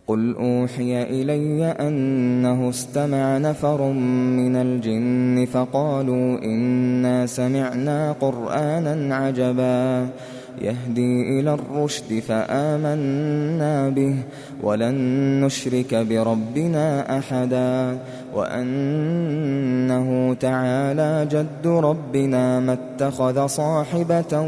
قل أوحي إلي أنه استمع نفر من الجن فقالوا إنا سمعنا قرآنا عجبا يهدي إلى الرشد فآمنا به ولن نشرك بربنا أحدا وأنه تعالى جد ربنا ما اتخذ صاحبة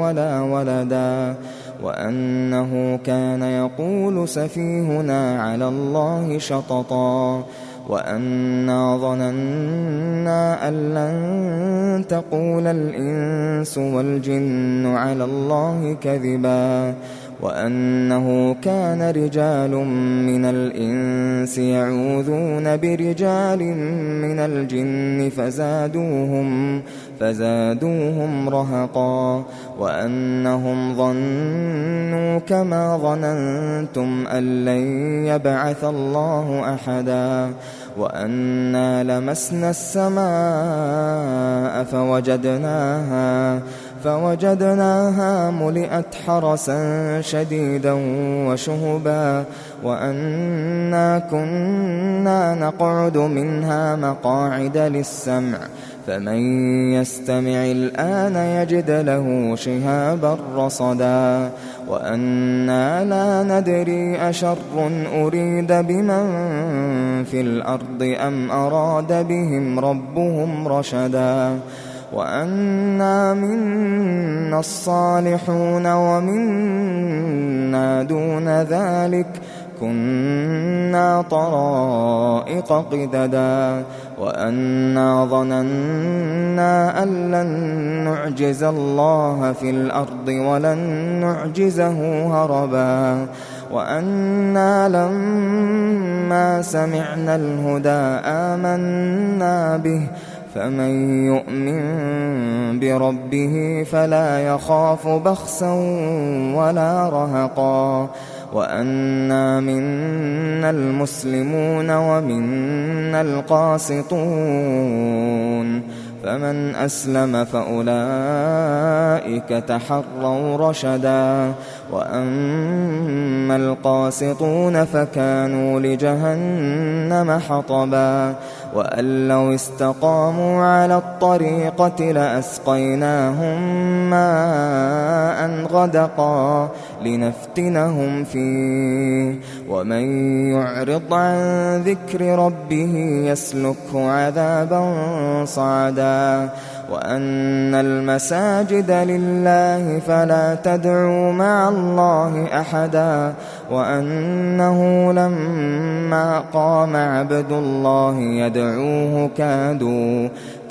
ولا ولدا وأنه كان يقول سفيهنا على الله شططا وأنا ظننا أن لن تقول الإنس والجن على الله كذبا وأنه كان رجال من الإنس يعوذون برجال من الجن فزادوهم رهقا وأنهم ظنوا كما ظننتم أن لن يبعث الله أحدا وأنا لمسنا السماء فوجدناها ملئت حرسا شديدا وشهبا وأنا كنا نقعد منها مقاعد للسمع فمن يستمع الآن يجد له شهابا رصدا وأنا لا ندري أشر أريد بمن في الأرض أم أراد بهم ربهم رشدا وأنا منا الصالحون ومنا دون ذلك كنا طرائق قددا وأنا ظننا أن لن نعجز الله في الأرض ولن نعجزه هربا وأنا لما سمعنا الهدى آمنا به فمن يؤمن بربه فلا يخاف بخسا ولا رهقا وأنا منا المسلمون ومنا القاسطون فمن أسلم فأولئك تحروا رشدا وأما القاسطون فكانوا لجهنم حطبا وأن لو استقاموا على الطريقة لأسقيناهم ماء غدقا لنفتنهم فيه ومن يعرض عن ذكر ربه يسلكه عذابا صعدا وأن المساجد لله فلا تدعوا مع الله أحدا وأنه لما قام عبد الله يدعوه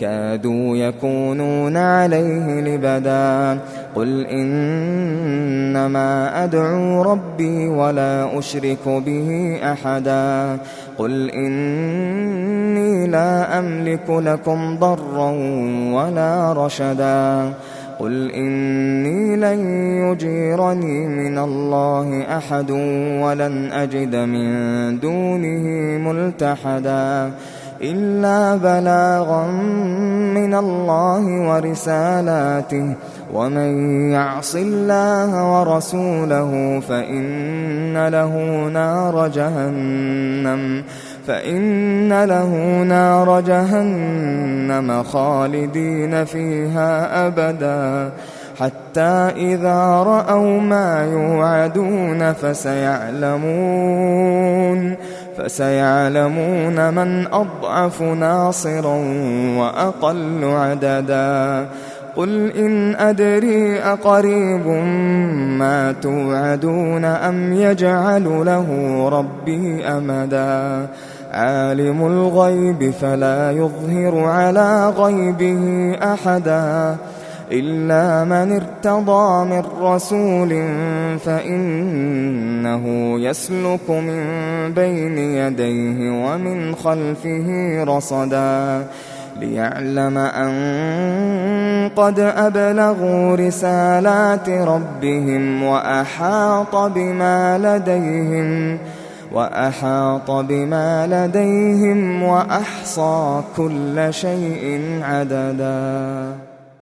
كادوا يكونون عليه لبدا قل إنما أدعو ربي ولا أشرك به أحدا قل إني لا أملك لكم ضرا ولا رشدا قل إني لن يجيرني من الله أحد ولن أجد من دونه ملتحدا إلا بلاغا من الله ورسالاته ومن يعص الله ورسوله فإن له نار جهنم خالدين فيها أبدا حتى إذا رأوا ما يوعدون فسيعلمون من أضعف ناصرا وأقل عددا قل إن أدري أقريب ما توعدون أم يجعل له ربي أمدا عالم الغيب فلا يظهر على غيبه أحدا إلا من ارتضى من رسول فإنه يسلك من بين يديه ومن خلفه رصدا ليعلم أن قد أبلغوا رسالات ربهم وأحاط بما لديهم وأحصى كل شيء عددا.